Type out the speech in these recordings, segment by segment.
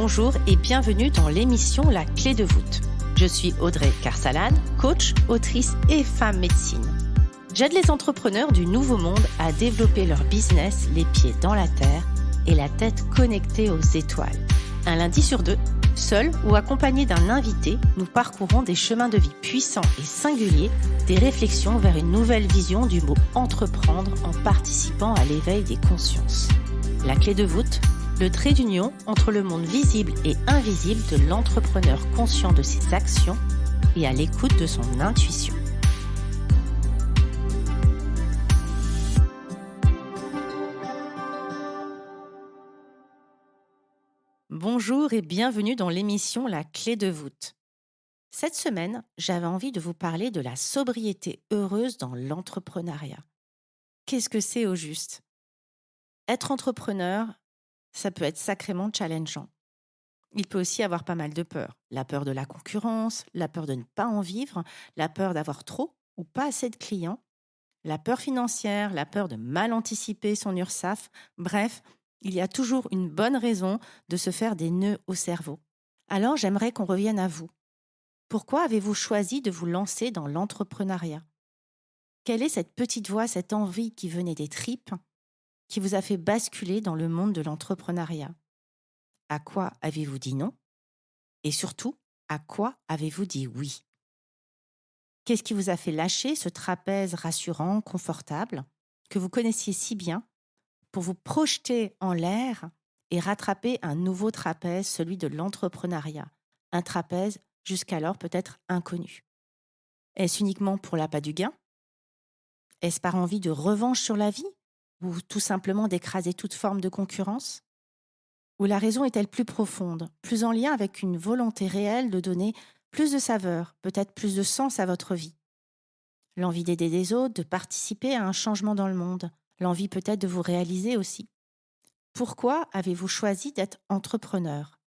Bonjour et bienvenue dans l'émission La Clé de voûte. Je suis Audrey Carsalade, coach, autrice et femme médecine. J'aide les entrepreneurs du nouveau monde à développer leur business les pieds dans la terre et la tête connectée aux étoiles. Un lundi sur deux, seul ou accompagné d'un invité, nous parcourons des chemins de vie puissants et singuliers, des réflexions vers une nouvelle vision du mot entreprendre en participant à l'éveil des consciences. La clé de voûte, le trait d'union entre le monde visible et invisible de l'entrepreneur conscient de ses actions et à l'écoute de son intuition. Bonjour et bienvenue dans l'émission La Clé de voûte. Cette semaine, j'avais envie de vous parler de la sobriété heureuse dans l'entrepreneuriat. Qu'est-ce que c'est au juste ? Être entrepreneur, ça peut être sacrément challengeant. Il peut aussi avoir pas mal de peurs. La peur de la concurrence, la peur de ne pas en vivre, la peur d'avoir trop ou pas assez de clients, la peur financière, la peur de mal anticiper son URSSAF. Bref, il y a toujours une bonne raison de se faire des nœuds au cerveau. Alors j'aimerais qu'on revienne à vous. Pourquoi avez-vous choisi de vous lancer dans l'entrepreneuriat ? Quelle est cette petite voix, cette envie qui venait des tripes, qui vous a fait basculer dans le monde de l'entrepreneuriat ? À quoi avez-vous dit non ? Et surtout, à quoi avez-vous dit oui ? Qu'est-ce qui vous a fait lâcher ce trapèze rassurant, confortable, que vous connaissiez si bien, pour vous projeter en l'air et rattraper un nouveau trapèze, celui de l'entrepreneuriat, un trapèze jusqu'alors peut-être inconnu ? Est-ce uniquement pour l'appât du gain ? Est-ce par envie de revanche sur la vie ou tout simplement d'écraser toute forme de concurrence ? Ou la raison est-elle plus profonde, plus en lien avec une volonté réelle de donner plus de saveur, peut-être plus de sens à votre vie ? L'envie d'aider les autres, de participer à un changement dans le monde, l'envie peut-être de vous réaliser aussi. Pourquoi avez-vous choisi d'être entrepreneur ?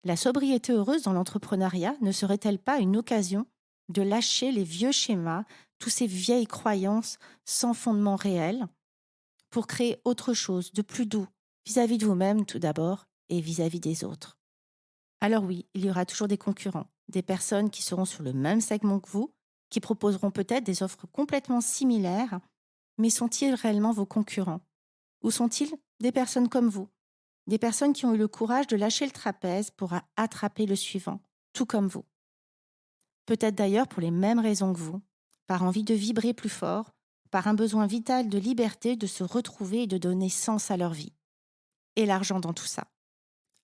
La sobriété heureuse dans l'entrepreneuriat ne serait-elle pas une occasion de lâcher les vieux schémas, toutes ces vieilles croyances sans fondement réel, pour créer autre chose de plus doux, vis-à-vis de vous-même tout d'abord et vis-à-vis des autres. Alors oui, il y aura toujours des concurrents, des personnes qui seront sur le même segment que vous, qui proposeront peut-être des offres complètement similaires, mais sont-ils réellement vos concurrents ? Ou sont-ils des personnes comme vous ? Des personnes qui ont eu le courage de lâcher le trapèze pour attraper le suivant, tout comme vous. Peut-être d'ailleurs pour les mêmes raisons que vous, par envie de vibrer plus fort, par un besoin vital de liberté, de se retrouver et de donner sens à leur vie. Et l'argent dans tout ça.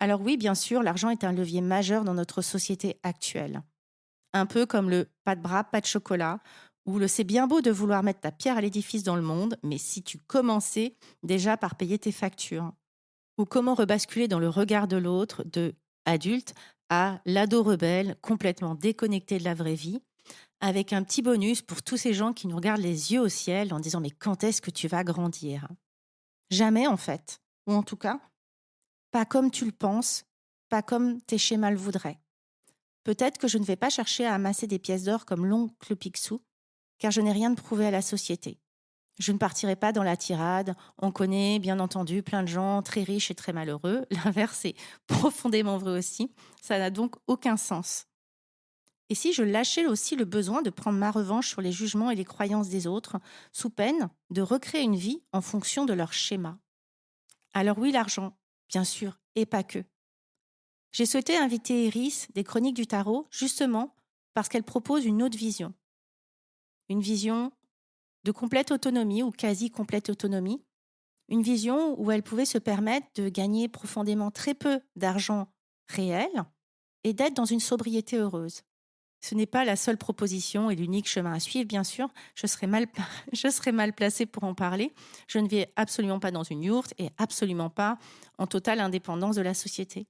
Alors oui, bien sûr, l'argent est un levier majeur dans notre société actuelle. Un peu comme le pas de bras, pas de chocolat, ou le c'est bien beau de vouloir mettre ta pierre à l'édifice dans le monde, mais si tu commençais déjà par payer tes factures. Ou comment rebasculer dans le regard de l'autre, de adulte à l'ado rebelle, complètement déconnecté de la vraie vie, avec un petit bonus pour tous ces gens qui nous regardent les yeux au ciel en disant « mais quand est-ce que tu vas grandir ?» Jamais en fait, ou en tout cas, pas comme tu le penses, pas comme tes schémas le voudraient. Peut-être que je ne vais pas chercher à amasser des pièces d'or comme l'oncle Picsou, car je n'ai rien de prouvé à la société. Je ne partirai pas dans la tirade. On connaît, bien entendu, plein de gens très riches et très malheureux. L'inverse est profondément vrai aussi. Ça n'a donc aucun sens. Et si je lâchais aussi le besoin de prendre ma revanche sur les jugements et les croyances des autres, sous peine de recréer une vie en fonction de leur schéma ? Alors oui, l'argent, bien sûr, et pas que. J'ai souhaité inviter Iris des Chroniques du Tarot, justement parce qu'elle propose une autre vision. Une vision de complète autonomie ou quasi complète autonomie. Une vision où elle pouvait se permettre de gagner profondément très peu d'argent réel et d'être dans une sobriété heureuse. Ce n'est pas la seule proposition et l'unique chemin à suivre, bien sûr. Je serais mal placée pour en parler. Je ne vis absolument pas dans une yourte et absolument pas en totale indépendance de la société.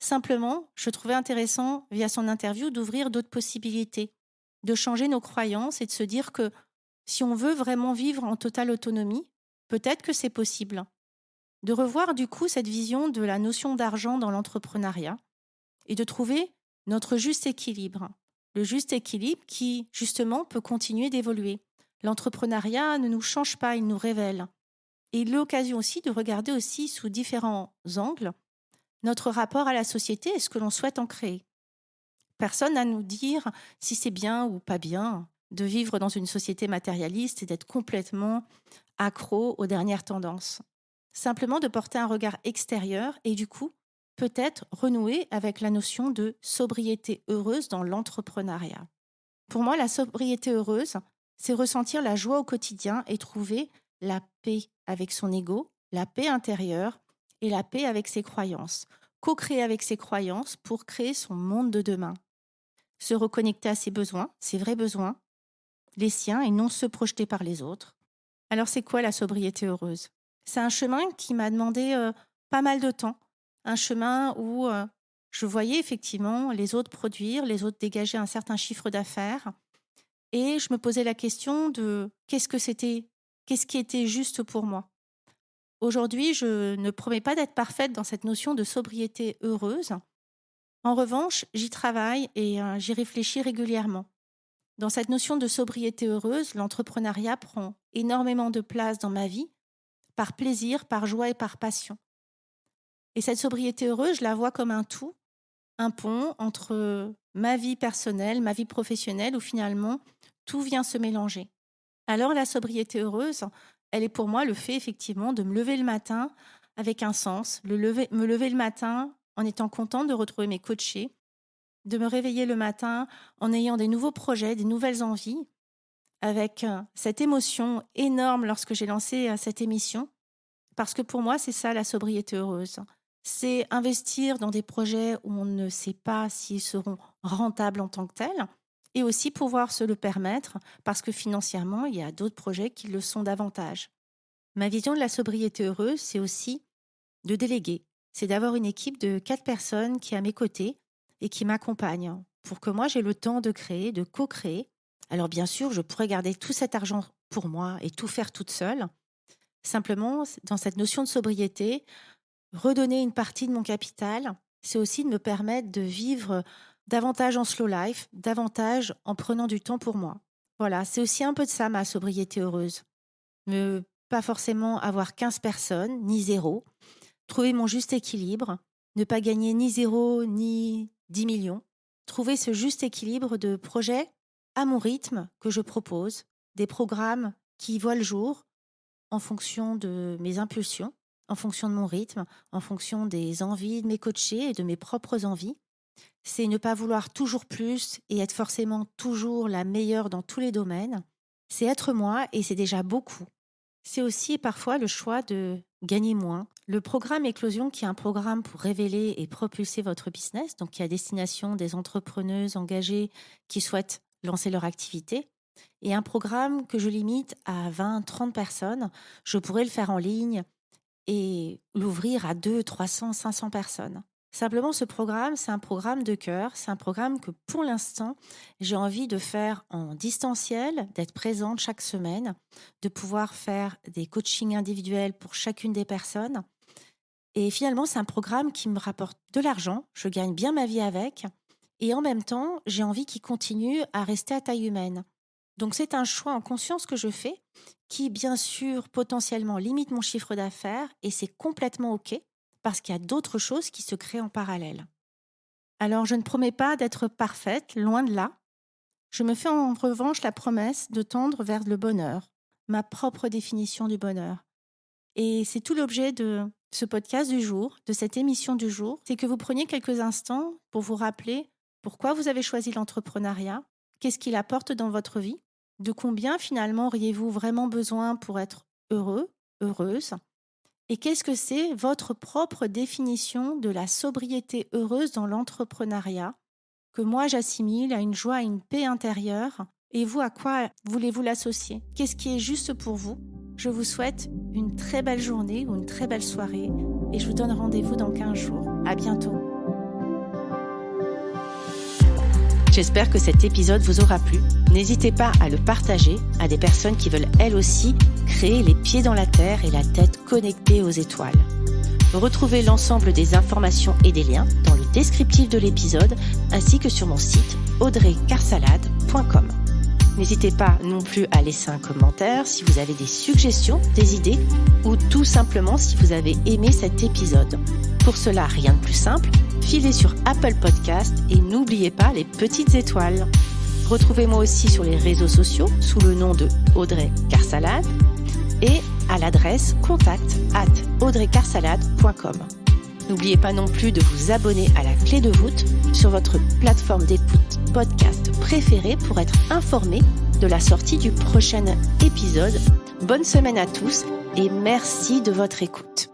Simplement, je trouvais intéressant, via son interview, d'ouvrir d'autres possibilités, de changer nos croyances et de se dire que si on veut vraiment vivre en totale autonomie, peut-être que c'est possible. De revoir du coup cette vision de la notion d'argent dans l'entrepreneuriat et de trouver notre juste équilibre. Le juste équilibre qui, justement, peut continuer d'évoluer. L'entrepreneuriat ne nous change pas, il nous révèle. Et l'occasion aussi de regarder aussi sous différents angles notre rapport à la société et ce que l'on souhaite en créer. Personne n'a à nous dire si c'est bien ou pas bien de vivre dans une société matérialiste et d'être complètement accro aux dernières tendances. Simplement de porter un regard extérieur et du coup, peut-être renouer avec la notion de sobriété heureuse dans l'entrepreneuriat. Pour moi, la sobriété heureuse, c'est ressentir la joie au quotidien et trouver la paix avec son ego, la paix intérieure et la paix avec ses croyances. Co-créer avec ses croyances pour créer son monde de demain. Se reconnecter à ses besoins, ses vrais besoins, les siens et non ceux projetés par les autres. Alors c'est quoi la sobriété heureuse ? C'est un chemin qui m'a demandé pas mal de temps. Un chemin où je voyais effectivement les autres produire, les autres dégager un certain chiffre d'affaires. Et je me posais la question de qu'est-ce qui était juste pour moi. Aujourd'hui, je ne promets pas d'être parfaite dans cette notion de sobriété heureuse. En revanche, j'y travaille et j'y réfléchis régulièrement. Dans cette notion de sobriété heureuse, l'entrepreneuriat prend énormément de place dans ma vie, par plaisir, par joie et par passion. Et cette sobriété heureuse, je la vois comme un tout, un pont entre ma vie personnelle, ma vie professionnelle, où finalement, tout vient se mélanger. Alors la sobriété heureuse, elle est pour moi le fait effectivement de me lever le matin avec un sens, me lever le matin en étant contente de retrouver mes coachés, de me réveiller le matin en ayant des nouveaux projets, des nouvelles envies, avec cette émotion énorme lorsque j'ai lancé cette émission, parce que pour moi, c'est ça la sobriété heureuse. C'est investir dans des projets où on ne sait pas s'ils seront rentables en tant que tels, et aussi pouvoir se le permettre, parce que financièrement, il y a d'autres projets qui le sont davantage. Ma vision de la sobriété heureuse, c'est aussi de déléguer. C'est d'avoir une équipe de 4 personnes qui est à mes côtés et qui m'accompagnent pour que moi, j'ai le temps de créer, de co-créer. Alors bien sûr, je pourrais garder tout cet argent pour moi et tout faire toute seule. Simplement, dans cette notion de sobriété, redonner une partie de mon capital, c'est aussi de me permettre de vivre davantage en slow life, davantage en prenant du temps pour moi. Voilà, c'est aussi un peu de ça ma sobriété heureuse. Ne pas forcément avoir 15 personnes, ni zéro. Trouver mon juste équilibre, ne pas gagner ni 0 ni 10 millions. Trouver ce juste équilibre de projets à mon rythme que je propose, des programmes qui voient le jour en fonction de mes impulsions, en fonction de mon rythme, en fonction des envies de mes coachés et de mes propres envies. C'est ne pas vouloir toujours plus et être forcément toujours la meilleure dans tous les domaines. C'est être moi et c'est déjà beaucoup. C'est aussi parfois le choix de gagner moins. Le programme Éclosion, qui est un programme pour révéler et propulser votre business, donc qui est à destination des entrepreneuses engagées qui souhaitent lancer leur activité, et un programme que je limite à 20, 30 personnes. Je pourrais le faire en ligne et l'ouvrir à 200, 300, 500 personnes. Simplement, ce programme, c'est un programme de cœur. C'est un programme que pour l'instant, j'ai envie de faire en distanciel, d'être présente chaque semaine, de pouvoir faire des coachings individuels pour chacune des personnes. Et finalement, c'est un programme qui me rapporte de l'argent. Je gagne bien ma vie avec. Et en même temps, j'ai envie qu'il continue à rester à taille humaine. Donc, c'est un choix en conscience que je fais qui, bien sûr, potentiellement limite mon chiffre d'affaires et c'est complètement OK parce qu'il y a d'autres choses qui se créent en parallèle. Alors, je ne promets pas d'être parfaite, loin de là. Je me fais en revanche la promesse de tendre vers le bonheur, ma propre définition du bonheur. Et c'est tout l'objet de ce podcast du jour, de cette émission du jour, c'est que vous preniez quelques instants pour vous rappeler pourquoi vous avez choisi l'entrepreneuriat, qu'est-ce qu'il apporte dans votre vie, de combien finalement auriez-vous vraiment besoin pour être heureux, heureuse, et qu'est-ce que c'est votre propre définition de la sobriété heureuse dans l'entrepreneuriat, que moi j'assimile à une joie, à une paix intérieure, et vous, à quoi voulez-vous l'associer ? Qu'est-ce qui est juste pour vous ? Je vous souhaite une très belle journée ou une très belle soirée, et je vous donne rendez-vous dans 15 jours. À bientôt. J'espère que cet épisode vous aura plu. N'hésitez pas à le partager à des personnes qui veulent elles aussi créer les pieds dans la terre et la tête connectée aux étoiles. Retrouvez l'ensemble des informations et des liens dans le descriptif de l'épisode ainsi que sur mon site audreycarsalade.com. N'hésitez pas non plus à laisser un commentaire si vous avez des suggestions, des idées ou tout simplement si vous avez aimé cet épisode. Pour cela, rien de plus simple, filez sur Apple Podcast et n'oubliez pas les petites étoiles. Retrouvez-moi aussi sur les réseaux sociaux sous le nom de Audrey Carsalade et à l'adresse contact@audreycarsalade.com. N'oubliez pas non plus de vous abonner à la Clé de voûte sur votre plateforme d'écoute podcast préférée pour être informé de la sortie du prochain épisode. Bonne semaine à tous et merci de votre écoute.